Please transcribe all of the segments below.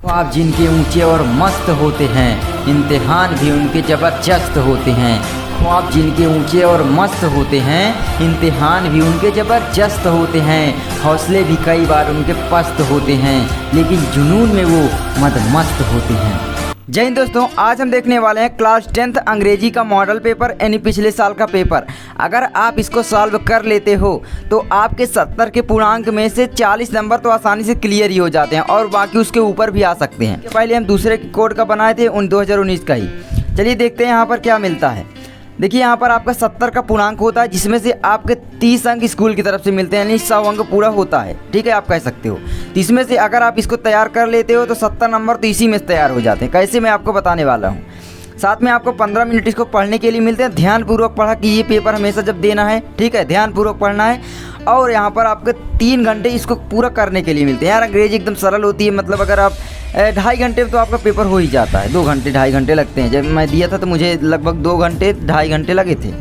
ख्वाब जिनके ऊंचे और मस्त होते हैं, इम्तिहान भी उनके ज़बरदस्त होते हैं। ख्वाब जिनके ऊंचे और मस्त होते हैं, इम्तिहान भी उनके ज़बरदस्त होते हैं। हौसले भी कई बार उनके पस्त होते हैं, लेकिन जुनून में वो मदमस्त होते हैं। जय हिंद दोस्तों, आज हम देखने वाले हैं क्लास 10th अंग्रेजी का मॉडल पेपर यानी पिछले साल का पेपर। अगर आप इसको सॉल्व कर लेते हो तो आपके 70 के पूर्णांक में से 40 नंबर तो आसानी से क्लियर ही हो जाते हैं और बाकी उसके ऊपर भी आ सकते हैं। पहले हम दूसरे कोड का बनाए थे 2019 का ही। चलिए देखते हैं यहाँ पर क्या मिलता है। देखिए यहाँ पर आपका 70 का पूर्णांक होता है, जिसमें से आपके 30 अंक स्कूल की तरफ से मिलते हैं, यानी 100 अंक पूरा होता है। ठीक है, आप कह सकते हो। तो इसमें से अगर आप इसको तैयार कर लेते हो तो 70 नंबर तो इसी में से तैयार हो जाते हैं। कैसे, मैं आपको बताने वाला हूँ। साथ में आपको 15 मिनट इसको पढ़ने के लिए मिलते हैं। ध्यानपूर्वक पढ़ा कि ये पेपर हमेशा जब देना है, ठीक है, ध्यानपूर्वक पढ़ना है। और यहाँ पर आपके 3 घंटे इसको पूरा करने के लिए मिलते हैं। यार अंग्रेजी एकदम सरल होती है, मतलब अगर आप 2.5 घंटे में तो आपका पेपर हो ही जाता है। 2 घंटे 2.5 घंटे लगते हैं। जब मैं दिया था तो मुझे लगभग 2 घंटे 2.5 घंटे लगे थे।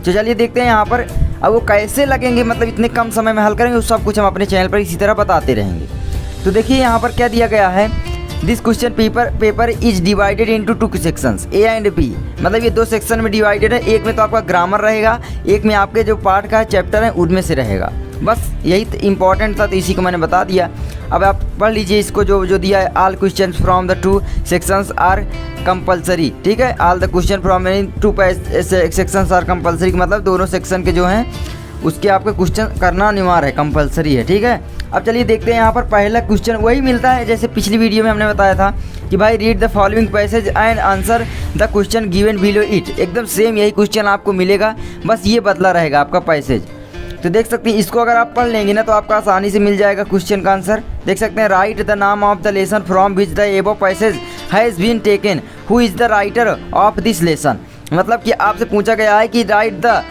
तो चलिए देखते हैं यहाँ पर अब वो कैसे लगेंगे, मतलब इतने कम समय में हल करेंगे, वो सब कुछ हम अपने चैनल पर इसी तरह बताते रहेंगे। तो देखिए यहाँ पर क्या दिया गया है। This question paper is divided into 2 sections A and B, मतलब ये 2 सेक्शन में डिवाइडेड है। एक में तो आपका ग्रामर रहेगा, एक में आपके जो पार्ट का चैप्टर है उनमें से रहेगा। बस यही तो इम्पॉर्टेंट था, तो इसी को मैंने बता दिया। अब आप पढ़ लीजिए इसको, जो दिया है। All question from the 2 sections are compulsory. ठीक है, all the question from 2 sections are compulsory, मतलब दोनों सेक्शन के जो हैं उसके आपके क्वेश्चन करना अनिवार्य है, कंपलसरी है। ठीक है, अब चलिए देखते हैं। यहाँ पर पहला क्वेश्चन वही मिलता है जैसे पिछली वीडियो में हमने बताया था कि भाई read the following passage and answer the question given below it. एकदम सेम यही क्वेश्चन आपको मिलेगा, बस ये बदला रहेगा आपका पैसेज। तो देख सकते हैं, इसको अगर आप पढ़ लेंगे ना तो आपका आसानी से मिल जाएगा क्वेश्चन का आंसर। देख सकते हैं, राइट द नाम of the lesson from which the above passage has been taken, who is the writer of this lesson. मतलब कि आपसे पूछा गया है कि राइट द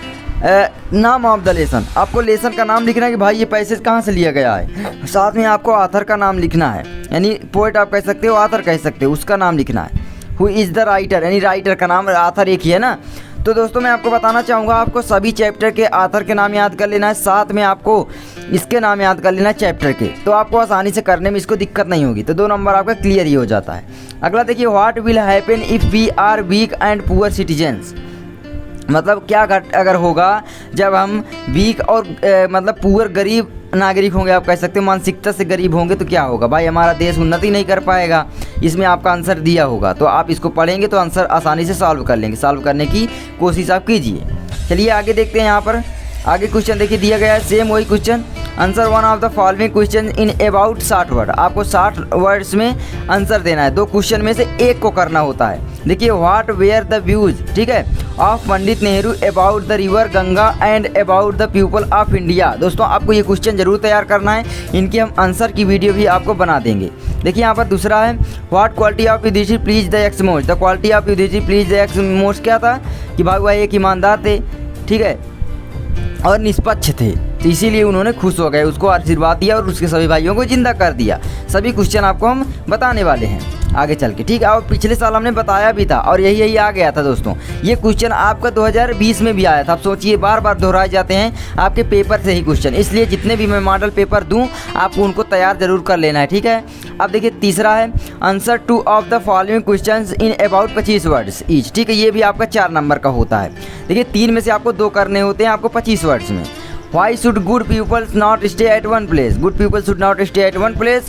नाम ऑफ द लेसन, आपको लेसन का नाम लिखना है कि भाई ये पैसेज कहाँ से लिया गया है। साथ में आपको ऑथर का नाम लिखना है, यानी पोएट आप कह सकते हो, ऑथर कह सकते हो, उसका नाम लिखना है। हु इज़ द राइटर, यानी राइटर का नाम, ऑथर एक ही है ना। तो दोस्तों मैं आपको बताना चाहूँगा, आपको सभी चैप्टर के ऑथर के नाम याद कर लेना है, साथ में आपको इसके नाम याद कर लेना है चैप्टर के। तो आपको आसानी से करने में इसको दिक्कत नहीं होगी, तो 2 नंबर आपका क्लियर ही हो जाता है। अगला देखिए, what will happen if we are weak and poor citizens, मतलब क्या अगर होगा जब हम वीक और मतलब पुअर गरीब नागरिक होंगे, आप कह सकते हो मानसिकता से गरीब होंगे, तो क्या होगा भाई, हमारा देश उन्नति नहीं कर पाएगा। इसमें आपका आंसर दिया होगा, तो आप इसको पढ़ेंगे तो आंसर आसानी से सॉल्व कर लेंगे। सॉल्व करने की कोशिश आप कीजिए। चलिए आगे देखते हैं। यहाँ पर आगे क्वेश्चन देखिए दिया गया है, सेम वही question. Answer 1 of the following question in about 60 word, आपको 60 वर्ड्स में आंसर देना है। 2 क्वेश्चन में से एक को करना होता है। देखिए, व्हाट वेयर द व्यूज, ठीक है, of Pandit Nehru about the river Ganga and about the people of India. दोस्तों आपको ये क्वेश्चन जरूर तैयार करना है, इनके हम आंसर की वीडियो भी आपको बना देंगे। देखिए यहाँ पर दूसरा है, what quality of Yudhishthira please the Yaksha most, the quality of Yudhishthira please the Yaksha most क्या था कि भाई वह एक ईमानदार थे, ठीक है, और निष्पक्ष थे, तो इसीलिए उन्होंने खुश हो गए, उसको आशीर्वाद दिया और उसके सभी भाइयों को जिंदा कर दिया। सभी क्वेश्चन आपको हम बताने वाले हैं आगे चल के, ठीक है। और पिछले साल हमने बताया भी था और यही आ गया था दोस्तों। ये क्वेश्चन आपका 2020 में भी आया था। आप सोचिए, बार बार दोहराए जाते हैं आपके पेपर से ही क्वेश्चन, इसलिए जितने भी मैं मॉडल पेपर दूं आपको उनको तैयार जरूर कर लेना है, ठीक है। अब देखिए तीसरा है, answer 2 of the following question in about 25 words each, ठीक है। ये भी आपका 4 नंबर का होता है। देखिए 3 में से आपको 2 करने होते हैं आपको 25 वर्ड्स में। Why should good pupils not stay at one place? Good people should not stay at one place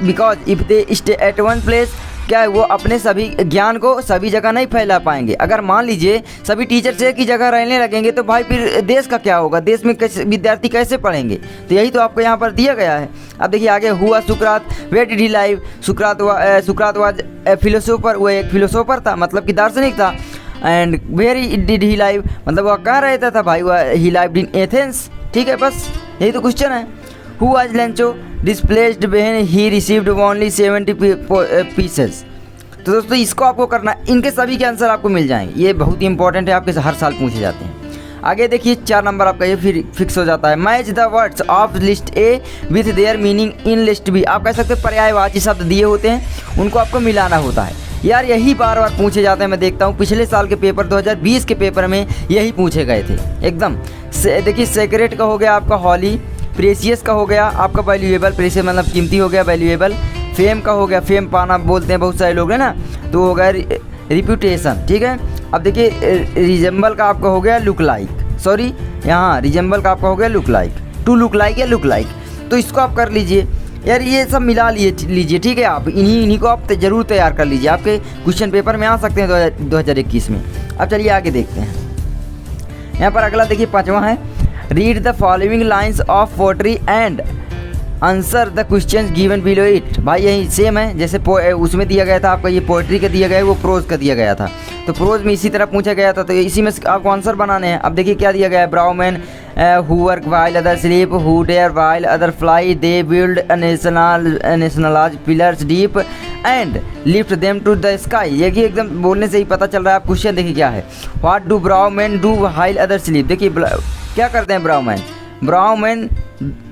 because if they stay at one place, क्या है, वो अपने सभी ज्ञान को सभी जगह नहीं फैला पाएंगे। अगर मान लीजिए सभी टीचर एक ही जगह रहने लगेंगे तो भाई फिर देश का क्या होगा, देश में कैसे विद्यार्थी कैसे पढ़ेंगे। तो यही तो आपको यहाँ पर दिया गया है। अब देखिए आगे, हुआ Sukrat where did he live, Sukrat was philosopher, वो एक फिलोसोफर था, मतलब कि दार्शनिक था। And where did he live, मतलब वह कहाँ रहता था भाई, वह ही लाइव्ड इन एथेंस, ठीक है। बस यही तो क्वेश्चन है। Who was Lencho displaced when he received only 70 pieces. तो दोस्तों इसको आपको करना, इनके सभी के आंसर आपको मिल जाएंगे। ये बहुत ही इंपॉर्टेंट है, आपके हर साल पूछे जाते हैं। आगे देखिए 4 नंबर आपका ये फिर फिक्स हो जाता है। Match the words of list A with their meaning in list B, आप कह सकते हैं पर्यायवाची शब्द दिए होते हैं, उनको आपको मिलाना होता है। यार यही बार बार पूछे जाते हैं, मैं देखता हूँ पिछले साल के पेपर 2020 के पेपर में यही पूछे गए थे एकदम। देखिए सेक्रेट का हो गया आपका हॉली, प्रेसियस का हो गया आपका वैल्यूएबल, प्रेसियस मतलब कीमती हो गया, वैल्यूएबल, फेम का हो गया, फेम पाना बोलते हैं बहुत सारे लोग है ना, तो हो गया रिप्यूटेशन। ठीक है, अब देखिए रिजेंबल का आपका हो गया लुक लाइक, सॉरी यहाँ रिजेंबल का आपका हो गया look like, to look like या लुक लाइक, तो इसको आप कर लीजिए यार, ये सब मिला लीजिए। ठीक है, आप इन्हीं को आप ज़रूर तैयार कर लीजिए, आपके क्वेश्चन पेपर में आ सकते हैं 2021 में। अब चलिए आगे देखते हैं। यहाँ पर अगला देखिए 5वां है, read the following lines of poetry and answer the question given below it. भाई यही सेम है जैसे उसमें दिया गया था आपका, ये पोएट्री का दिया गया है, वो प्रोज का दिया गया था, तो प्रोज में इसी तरह पूछा गया था, तो इसी में आपको आंसर बनाने हैं। अब देखिए क्या दिया गया है, brave men who work while other sleep, who dare while other fly, they build nationalise pillars deep and lift them to the sky. ये कि एकदम बोलने से ही पता चल रहा है। आप क्वेश्चन देखिए क्या है, what do brave men do while other sleep. देखिए क्या करते हैं ब्राउमैन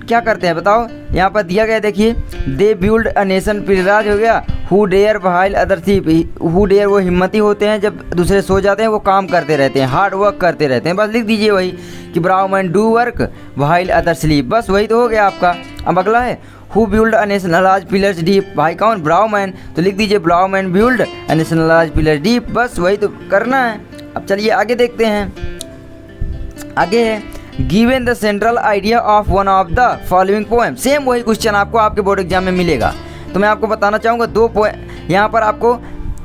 क्या करते हैं बताओ, यहाँ पर दिया गया देखिए, they build a nation pillars हो गया, who dare while other sleep, who dare वो हिम्मती होते हैं जब दूसरे सो जाते हैं, वो काम करते रहते हैं, हार्ड वर्क करते रहते हैं। बस लिख दीजिए वही कि brave men do work while other sleep, बस वही तो हो गया आपका। अब अगला है who build a nationalise pillars deep, भाई कौन, ब्राउमैन, तो लिख दीजिए brave men build a nationalise pillar deep, बस वही तो करना है। अब चलिए आगे देखते हैं, आगे है given the central idea of one of the following poem. Same वही क्वेश्चन आपको आपके बोर्ड एग्जाम में मिलेगा, तो मैं आपको बताना चाहूँगा 2 पोएम। यहाँ पर आपको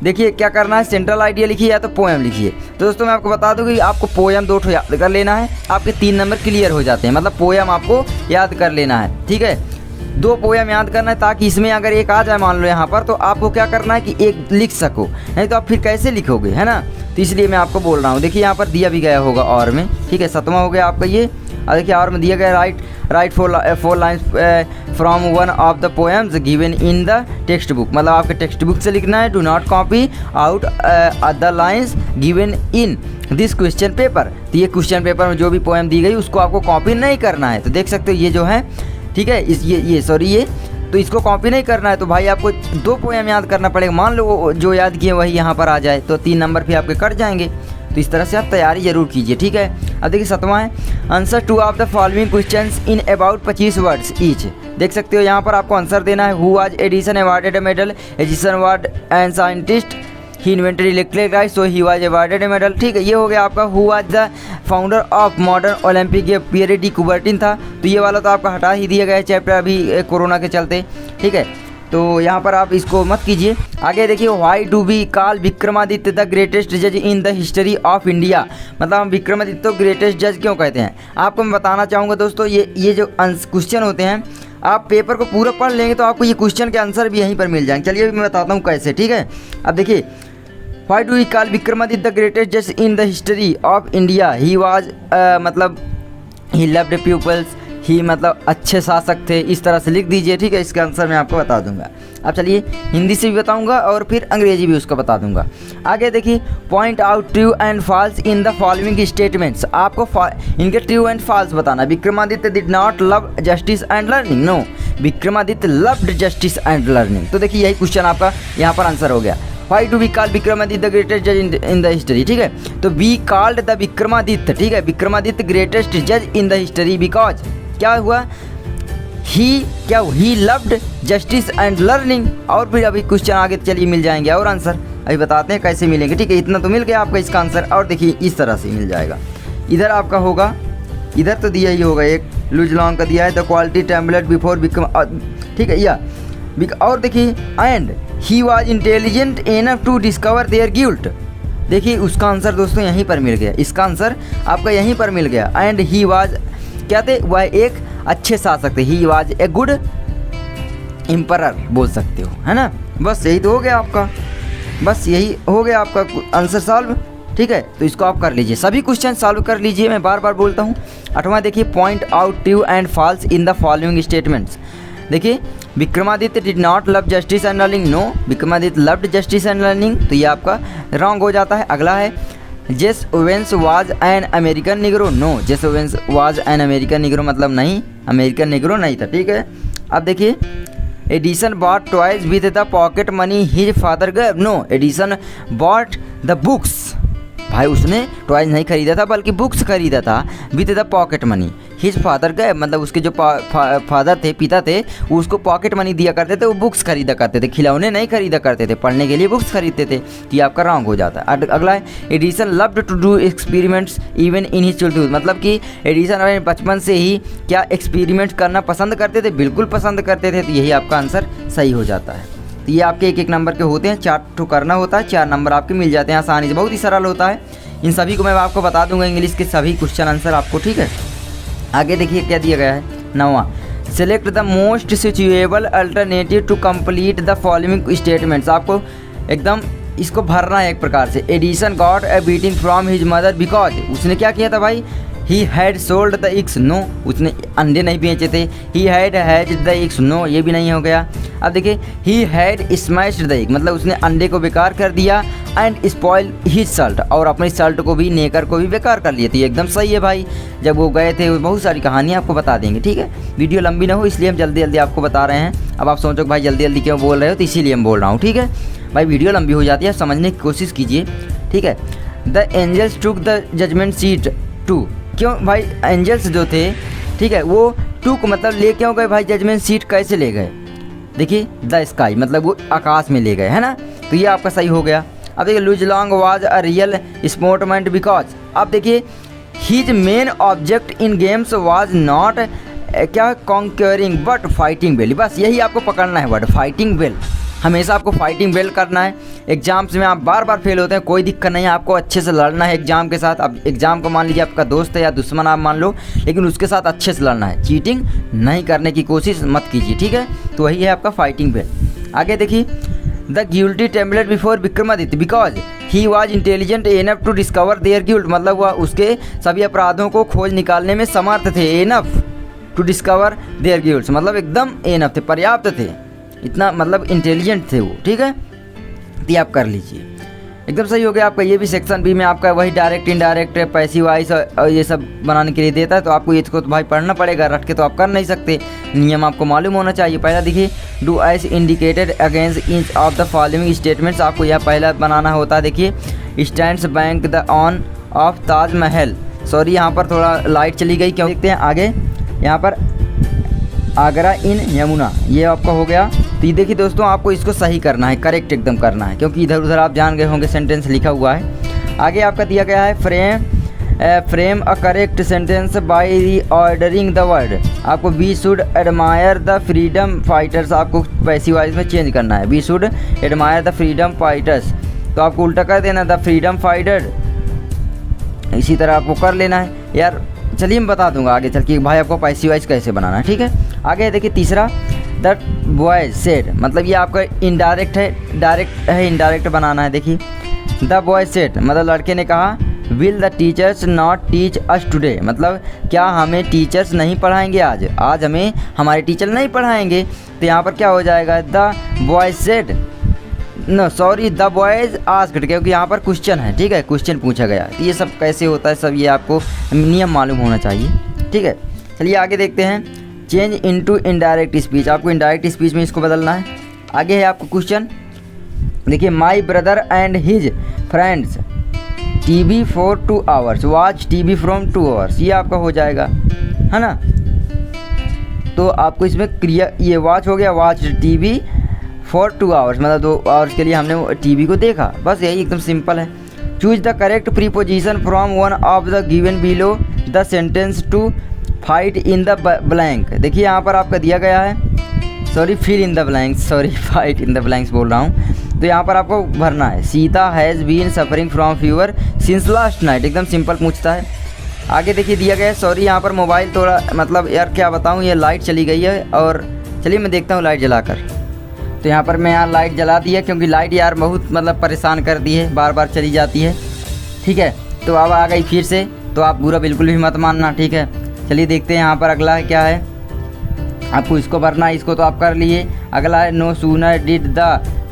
देखिए क्या करना है, सेंट्रल आइडिया लिखिए या तो पोएम लिखिए। तो दोस्तों मैं आपको बता दूं कि आपको पोएम 2 ठो याद कर लेना है, आपके 3 नंबर क्लियर हो जाते हैं, मतलब पोएम आपको याद कर लेना है। ठीक है, 2 पोएम याद करना है, ताकि इसमें अगर एक आ जाए मान लो यहाँ पर, तो आपको क्या करना है कि एक लिख सको, नहीं तो आप फिर कैसे लिखोगे, है ना। तो इसलिए मैं आपको बोल रहा हूँ। देखिए यहाँ पर दिया भी गया होगा और में, ठीक है, 7वां हो गया आपका ये। और देखिए और में दिया गया right 4 lines from one of the poems given in the text book, मतलब आपके टेक्स्ट बुक से लिखना है। Do not copy out the lines given in this question paper. तो ये क्वेश्चन पेपर में जो भी पोएम दी गई उसको आपको कॉपी नहीं करना है। तो देख सकते हो ये जो है, ठीक है, ये तो इसको कॉपी नहीं करना है। तो भाई आपको 2 पोएम याद करना पड़ेगा। मान लो जो याद किए वही यहाँ पर आ जाए, तो 3 नंबर भी आपके कट जाएंगे। तो इस तरह से आप तैयारी जरूर कीजिए। ठीक है, अब देखिए 7वां है, answer 2 of the following questions in about 25 words each. देख सकते हो यहाँ पर आपको आंसर देना है। Who was Edison awarded A medal, Edison award and scientist, he invented electric light, so he was awarded A medal. ठीक है, ये हो गया आपका। Who was the founder of modern Olympic, ये पियरे डी कुबर्टिन था। तो ये वाला तो आपका हटा ही दिया गया है चैप्टर अभी कोरोना के चलते। ठीक है, तो यहाँ पर आप इसको मत कीजिए। आगे देखिए, why do we call Vikramaditya the greatest जज in the history of India, मतलब हम विक्रमादित्य को ग्रेटेस्ट जज क्यों कहते हैं, आपको मैं बताना चाहूँगा दोस्तों। ये जो क्वेश्चन होते हैं, आप पेपर को पूरा पढ़ लेंगे तो आपको ये क्वेश्चन के आंसर भी यहीं पर मिल जाएंगे। चलिए मैं बताता हूँ कैसे। ठीक है, अब देखिए, why do we call Vikramaditya the greatest जज in the history of India, he was मतलब ही लव्ड पीपल्स, ही मतलब अच्छे शासक थे, इस तरह से लिख दीजिए। ठीक है, इसका आंसर मैं आपको बता दूंगा। अब चलिए हिंदी से भी बताऊंगा और फिर अंग्रेजी भी उसका बता दूंगा। आगे देखिए, point out true and false in the following statements, आपको इनके ट्रू एंड फॉल्स बताना। Vikramaditya did not love justice and learning, no, Vikramaditya loved justice and learning. तो देखिए यही क्वेश्चन आपका यहाँ पर आंसर हो गया। Why do we call Vikramaditya the greatest जज इन द हिस्ट्री। ठीक है, तो वी कॉल्ड द विक्रमादित्य, ठीक है, विक्रमादित्य ग्रेटेस्ट जज इन द हिस्ट्री बिकॉज क्या हुआ, he loved justice and learning. और फिर अभी क्वेश्चन आगे चलिए मिल जाएंगे और आंसर अभी बताते हैं कैसे मिलेंगे। ठीक है, इतना तो मिल गया आपका इसका आंसर। और देखिए इस तरह से मिल जाएगा। इधर आपका होगा, इधर तो दिया ही होगा, एक लुज लॉन्ग का दिया है, the guilty trembled before Vikram, ठीक है, या और देखिए, and he was intelligent enough to discover their guilt. देखिए उसका आंसर दोस्तों यहीं पर मिल गया, इसका आंसर आपका यहीं पर मिल गया। एंड ही वॉज क्या थे, वह एक अच्छे शासक थे, he was a good emperor बोल सकते हो, है ना। बस यही तो हो गया आपका, बस यही हो गया आपका आंसर सॉल्व। ठीक है, तो इसको आप कर लीजिए, सभी क्वेश्चन सॉल्व कर लीजिए, मैं बार बार बोलता हूँ। 8वां देखिए, point out true and false in the following statements. देखिए, Vikramaditya did not love justice and learning, no, Vikramaditya loved justice and learning, तो ये आपका रॉन्ग हो जाता है। अगला है, Jesse Owens was an American Negro, no, Jesse Owens was an American Negro मतलब नहीं, अमेरिकन निग्रो नहीं था। ठीक है, अब देखिए, Edison bought toys with the pocket money his father gave, no, Edison bought the books, भाई उसने टॉयज नहीं खरीदा था बल्कि बुक्स खरीदा था, with the pocket money his father का मतलब उसके जो फादर थे, पिता थे, वो उसको पॉकेट मनी दिया करते थे, वो बुक्स खरीदा करते थे, खिलौने नहीं खरीदा करते थे, पढ़ने के लिए बुक्स खरीदते थे। तो ये आपका रॉन्ग हो जाता है। अगला है Edison loved to do experiments even in his childhood, मतलब कि एडिसन अपने बचपन से ही क्या एक्सपेरिमेंट करना पसंद करते थे, बिल्कुल पसंद करते थे। तो यही आपका आंसर सही हो जाता है। तो ये आपके एक नंबर के होते हैं, 4 ठो करना होता है, 4 नंबर आपके मिल जाते हैं आसानी से, बहुत ही सरल होता है। इन सभी को मैं आपको बता दूंगा इंग्लिश के सभी क्वेश्चन आंसर आपको, ठीक है। आगे देखिए क्या दिया गया है, 9वां, select the most suitable alternative to complete the following statements. आपको एकदम इसको भरना है एक प्रकार से। Edison got a beating from his mother because, उसने क्या किया था भाई, he had sold the eggs, no, उसने अंडे नहीं बेचे थे। He had has the eggs, no, ये भी नहीं हो गया। अब देखिए he had smashed the egg, मतलब उसने अंडे को बेकार कर दिया। एंड स्पॉइल हिज सल्ट, और अपने सल्ट को भी, नेकर को भी बेकार कर लिए। तो ये एकदम सही है भाई। जब वो गए थे, बहुत सारी कहानियाँ आपको बता देंगे, ठीक है। वीडियो लंबी ना हो इसलिए हम जल्दी जल्दी आपको बता रहे हैं। अब आप सोचो भाई जल्दी जल्दी क्यों बोल रहे हो, तो इसीलिए हम बोल रहा हूँ, ठीक है भाई। वीडियो लंबी हो जाती है, समझने की कोशिश कीजिए, ठीक है। The angels took the judgement seat too, क्यों भाई एंजल्स जो थे, ठीक है, वो टुक मतलब ले क्यों गए भाई, जजमेंट सीट कैसे ले गए, देखिए द स्काई, मतलब वो आकाश में ले गए, है ना। तो ये आपका सही हो गया। अब देखिए Luz Long was a real sportsman because, अब देखिए his main object in games was not क्या कॉन्क्योरिंग बट फाइटिंग वेल, बस यही आपको पकड़ना है वर्ड, फाइटिंग वेल। हमेशा आपको फाइटिंग वेल करना है। एग्जाम्स में आप बार बार फेल होते हैं, कोई दिक्कत नहीं है, आपको अच्छे से लड़ना है एग्जाम के साथ। अब एग्जाम को मान लीजिए आपका दोस्त है या दुश्मन आप मान लो, लेकिन उसके साथ अच्छे से लड़ना है, चीटिंग नहीं करने की कोशिश मत कीजिए, ठीक है। तो वही है आपका फाइटिंग वेल। आगे देखिए the guilty trembled before Vikramaditya because he was intelligent enough to discover their guilt, मतलब वह उसके सभी अपराधों को खोज निकालने में समर्थ थे। Enough to discover their guilt, मतलब एकदम एनफ थे, पर्याप्त थे, इतना मतलब इंटेलिजेंट थे वो, ठीक है। तो आप कर लीजिए, एकदम सही हो गया आपका। ये भी सेक्शन बी में आपका वही डायरेक्ट इनडायरेक्ट पैसिव वॉइस और ये सब बनाने के लिए देता है। तो आपको ये तो भाई पढ़ना पड़ेगा, रट के तो आप कर नहीं सकते, नियम आपको मालूम होना चाहिए। पहला देखिए do as indicated against each of the following statements, आपको यह पहला बनाना होता है। देखिए stands bank the on of Taj Mahal, sorry यहाँ पर थोड़ा लाइट चली गई, क्यों देखते हैं आगे। यहाँ पर आगरा इन यमुना, ये आपका हो गया। तो ये देखिए दोस्तों आपको इसको सही करना है, करेक्ट एकदम करना है, क्योंकि इधर उधर आप जान गए होंगे सेंटेंस लिखा हुआ है। आगे आपका दिया गया है frame a correct sentence by ordering the word, आपको we should admire the freedom fighters, आपको पैसिव वॉइस में चेंज करना है, we should admire the freedom fighters, तो आपको उल्टा कर देना द फ्रीडम फाइटर, इसी तरह आपको कर लेना है यार। चलिए मैं बता दूंगा आगे चल के भाई आपको पैसिव वॉइस कैसे बनाना है, ठीक है। आगे देखिए तीसरा द बॉय सेड, मतलब ये आपका इनडायरेक्ट है, डायरेक्ट है, इनडायरेक्ट बनाना है। देखिए द बॉय सेड, मतलब लड़के ने कहा will the teachers not teach us today, मतलब क्या हमें टीचर्स नहीं पढ़ाएंगे आज हमें हमारे टीचर नहीं पढ़ाएंगे। तो यहाँ पर क्या हो जाएगा the boy said, no sorry the boys asked, क्योंकि यहाँ पर क्वेश्चन है, ठीक है, क्वेश्चन पूछा गया। तो ये सब कैसे होता है सब ये आपको नियम मालूम होना चाहिए, ठीक है। चलिए आगे देखते हैं चेंज इनटू इनडायरेक्ट स्पीच, आपको इनडायरेक्ट स्पीच में इसको बदलना है। आगे है आपको क्वेश्चन, देखिए my brother and his friends TV for 2 hours watch TV from 2 hours, ये आपका हो जाएगा, है ना। तो आपको इसमें क्रिया ये वॉच हो गया, वॉच टीवी फॉर 2 आवर्स, मतलब 2 आवर्स के लिए हमने टीवी को देखा, बस यही एकदम सिंपल है। Choose the correct preposition from one of the given below the sentence to fight in the blank, देखिए यहाँ पर आपका दिया गया है, sorry fill in the blanks, sorry fight in the blanks बोल रहा हूँ। तो यहाँ पर आपको भरना है Sita has been suffering from fever since last night, एकदम सिंपल पूछता है। आगे देखिए दिया गया है, सॉरी यहाँ पर मोबाइल थोड़ा मतलब यार क्या बताऊँ, ये लाइट चली गई है, और चलिए मैं देखता हूँ लाइट जलाकर। तो यहाँ पर मैं यहाँ लाइट जला दी है, क्योंकि लाइट यार बहुत मतलब परेशान कर दी है, बार बार चली जाती है, ठीक है। तो अब आ गई फिर से, तो आप बुरा बिल्कुल भी मत मानना, ठीक है। चलिए देखते हैं यहाँ पर अगला है क्या है, आपको इसको भरना है, इसको तो आप कर लिए। अगला है no sooner did the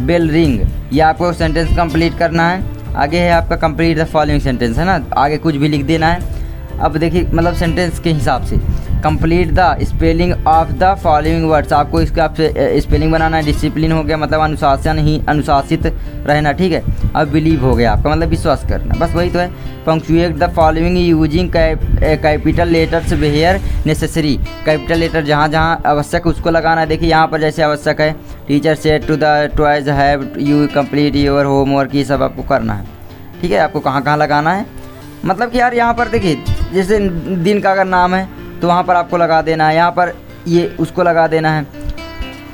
bell ring, ये आपको सेंटेंस कंप्लीट करना है। आगे है आपका कंप्लीट द फॉलोइंग सेंटेंस, है ना, आगे कुछ भी लिख देना है। अब देखिए मतलब सेंटेंस के हिसाब से complete the spelling of the following words, आपको इसका आपसे स्पेलिंग बनाना है। डिसिप्लिन हो गया मतलब अनुशासन ही अनुशासित रहना, ठीक है। अब बिलीव हो गया आपका मतलब विश्वास करना, बस वही तो है। Punctuate the following using capital letters where necessary, capital letter जहाँ जहाँ आवश्यक है उसको लगाना है। देखिए यहाँ पर जैसे आवश्यक है teacher said to the boys have you complete your homework, ये सब आपको करना है, ठीक है। आपको कहाँ कहाँ लगाना है मतलब कि यार यहाँ पर देखिए जैसे दिन का अगर नाम है तो वहाँ पर आपको लगा देना है, यहाँ पर ये उसको लगा देना है,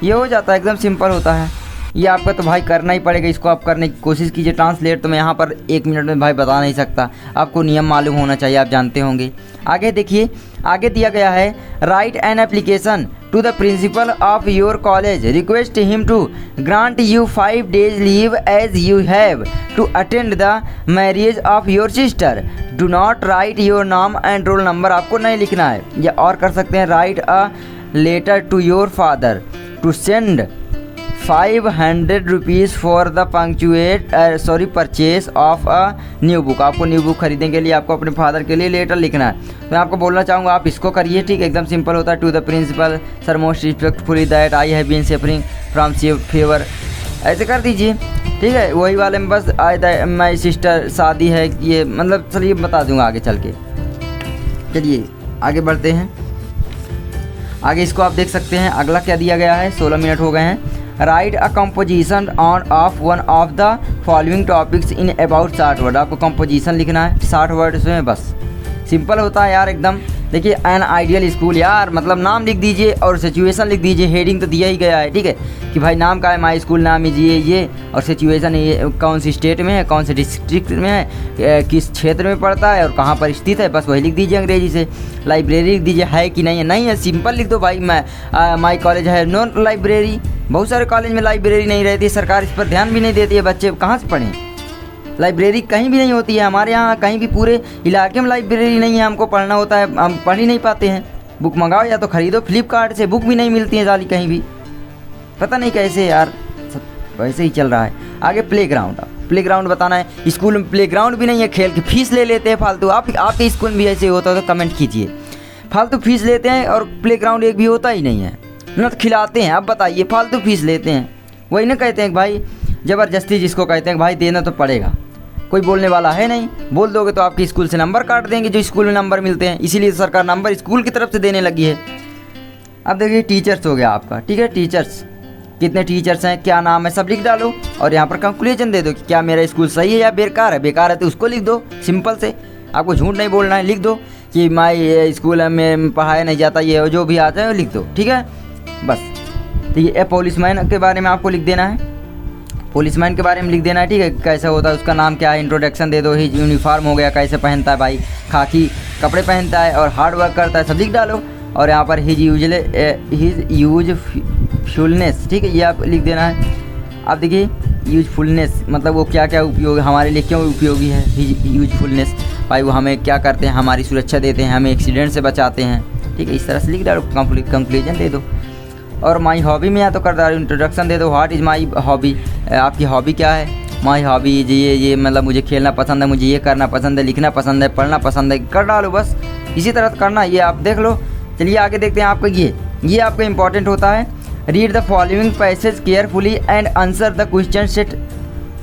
ये हो जाता है, एकदम सिंपल होता है। ये आपका तो भाई करना ही पड़ेगा, इसको आप करने की कोशिश कीजिए। ट्रांसलेट तो मैं यहाँ पर 1 मिनट में भाई बता नहीं सकता, आपको नियम मालूम होना चाहिए, आप जानते होंगे। आगे देखिए, आगे दिया गया है write an application to the principal of your college, request him to grant you 5 days leave as you have to attend the marriage of your sister, do not write your नाम एंड रोल नंबर, आपको नहीं लिखना है। या और कर सकते हैं write a letter to your father to send 500 rupees for the purchase of a new book, आपको न्यू बुक खरीदने के लिए आपको अपने फादर के लिए लेटर लिखना है। मैं आपको बोलना चाहूँगा आप इसको करिए, ठीक है, एकदम सिंपल होता है। To the principal sir most respectfully that I have been suffering from fever, ऐसे कर दीजिए, ठीक है। वही वाले में बस आई माई सिस्टर शादी है, ये मतलब चलिए बता दूँगा आगे चल के। चलिए आगे बढ़ते हैं, आगे इसको आप देख सकते हैं। अगला क्या दिया गया है, 16 मिनट हो गए हैं। Write a composition on off one of the following topics in about 60 word, आपको कंपोजिशन लिखना है 60 वर्ड्स में, बस सिंपल होता है यार एकदम। देखिए एन आइडियल स्कूल, यार मतलब नाम लिख दीजिए और सिचुएशन लिख दीजिए, हेडिंग तो दिया ही गया है, ठीक है, कि भाई नाम का है, माई स्कूल नाम ये और सिचुएशन ये कौन सी स्टेट में है, कौन से डिस्ट्रिक्ट में है, किस क्षेत्र में पड़ता है और कहाँ पर स्थित है, बस वही लिख दीजिए अंग्रेजी से। लाइब्रेरी लिख दीजिए है कि नहीं है, नहीं है सिंपल लिख दो भाई। माई कॉलेज है नो लाइब्रेरी, बहुत सारे कॉलेज में लाइब्रेरी नहीं रहती है, सरकार इस पर ध्यान भी नहीं देती है, बच्चे कहाँ से पढ़ें। लाइब्रेरी कहीं भी नहीं होती है, हमारे यहाँ कहीं भी पूरे इलाके में लाइब्रेरी नहीं है, हमको पढ़ना होता है, हम पढ़ ही नहीं पाते हैं। बुक मंगाओ या तो ख़रीदो फ्लिपकार्ट से, बुक भी नहीं मिलती है जाली कहीं भी, पता नहीं कैसे यार, सब वैसे ही चल रहा है। आगे प्लेग्राउंड बताना है, स्कूल में प्लेग्राउंड भी नहीं है, खेल की फीस ले लेते हैं फालतू। आपके स्कूल में भी ऐसे होता है तो कमेंट कीजिए, फालतू फीस लेते हैं और प्लेग्राउंड एक भी होता ही नहीं है, न तो खिलाते हैं। आप बताइए फालतू फीस लेते हैं, वही ना कहते हैं भाई ज़बरदस्ती, जिसको कहते हैं भाई देना तो पड़ेगा, कोई बोलने वाला है नहीं, बोल दोगे तो आपके स्कूल से नंबर काट देंगे, जो स्कूल में नंबर मिलते हैं, इसीलिए सरकार नंबर स्कूल की तरफ से देने लगी है। अब देखिए टीचर्स हो गया आपका, ठीक है, टीचर्स कितने टीचर्स हैं, क्या नाम है, सब लिख डालो और यहाँ पर कंक्लूजन दे दो कि क्या मेरा स्कूल सही है या बेकार है। बेकार है तो उसको लिख दो, सिंपल से, आपको झूठ नहीं बोलना है, लिख दो कि माई स्कूल में पढ़ाया नहीं जाता, ये जो भी आता है वो लिख दो, ठीक है बस। तो ये पुलिसमैन के बारे में आपको लिख देना है, पुलिसमैन के बारे में लिख देना है, ठीक है, कैसा होता है, उसका नाम क्या है, इंट्रोडक्शन दे दो। हिज यूनिफॉर्म हो गया, कैसे पहनता है भाई, खाकी कपड़े पहनता है और हार्ड वर्क करता है, सब लिख डालो। और यहाँ पर हिज यूजफुलनेस, ठीक है, ये आप लिख देना है। अब देखिए यूजफुलनेस मतलब वो क्या क्या उपयोग हमारे लिए क्यों उपयोगी है। हिज यूजफुलनेस भाई वो हमें क्या करते हैं, हमारी सुरक्षा देते हैं, हमें एक्सीडेंट से बचाते हैं, ठीक है, इस तरह से लिख डालो, कंक्लूजन दे दो। और माई हॉबी में या तो कर डालो, इंट्रोडक्शन दे दो, व्हाट इज़ माई हॉबी, आपकी हॉबी क्या है, माई हॉबी ये मतलब मुझे खेलना पसंद है, मुझे ये करना पसंद है, लिखना पसंद है, पढ़ना पसंद है, कर डालो बस, इसी तरह करना, ये आप देख लो। चलिए आगे देखते हैं आपका ये आपका इंपॉर्टेंट होता है। Read the following passage carefully and answer the question set,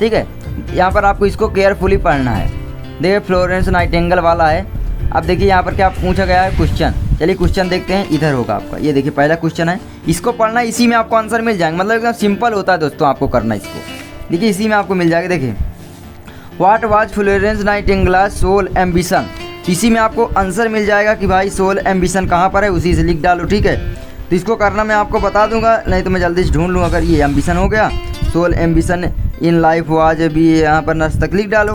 ठीक है, यहाँ पर आपको इसको केयरफुली पढ़ना है। देखिए फ्लोरेंस नाइटिंगेल वाला है। अब देखिए यहाँ पर क्या पूछा गया है, क्वेश्चन, चलिए क्वेश्चन देखते हैं, इधर होगा आपका, ये देखिए पहला क्वेश्चन है, इसको पढ़ना, इसी में आपको आंसर मिल जाएंगे, मतलब एकदम सिंपल होता है दोस्तों, आपको करना इसको, देखिए इसी में आपको मिल जाएगा। देखिए what was Florence Nightingale sole ambition, इसी में आपको आंसर मिल जाएगा कि भाई सोल एम्बिशन कहाँ पर है, उसी से लिख डालो, ठीक है। तो इसको करना मैं आपको बता दूंगा, नहीं तो मैं जल्दी से ढूंढ लूँ। अगर ये एम्बिशन हो गया, sole ambition in life was भी यहाँ पर नर्स तक लिख डालो,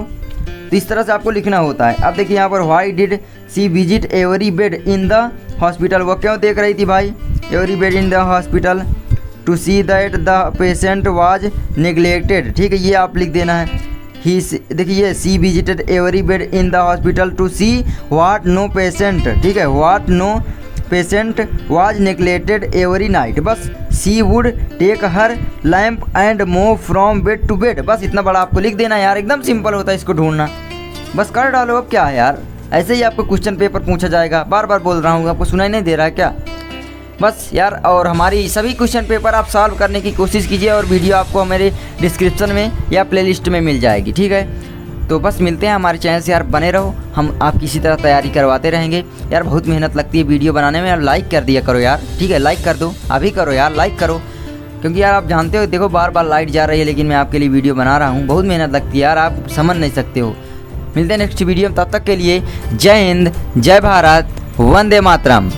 तो इस तरह से आपको लिखना होता है। अब देखिए यहाँ पर why did she visit every bed in the hospital, वो क्यों देख रही थी भाई every bed in the hospital, to see that the patient was neglected, ठीक है, ये आप लिख देना है। ही देखिए she visited every bed in the hospital to see what no patient, ठीक है, what no patient was neglected every night, बस she would take her lamp and move from bed to bed, बस इतना बड़ा आपको लिख देना यार, एकदम सिंपल होता है इसको ढूंढना, बस कर डालो। अब क्या है यार, ऐसे ही आपको क्वेश्चन पेपर पूछा जाएगा। बार बार बोल रहा हूँ, आपको सुनाई नहीं दे रहा है क्या? बस यार, और हमारी सभी क्वेश्चन पेपर आप सॉल्व करने की कोशिश कीजिए और वीडियो आपको मेरे डिस्क्रिप्शन में या प्लेलिस्ट में मिल जाएगी, ठीक है? तो बस मिलते हैं हमारे चैनल से यार, बने रहो, हम आपकी इसी तरह तैयारी करवाते रहेंगे। यार बहुत मेहनत लगती है वीडियो बनाने में, यार लाइक कर दिया करो यार, ठीक है? लाइक कर दो, अभी करो यार, लाइक करो, क्योंकि यार आप जानते हो, देखो बार बार लाइट जा रही है लेकिन मैं आपके लिए वीडियो बना रहा हूँ। बहुत मेहनत लगती है यार, आप समझ नहीं सकते हो। मिलते हैं नेक्स्ट वीडियो में, तब तक के लिए जय हिंद, जय भारत, वंदे मातरम।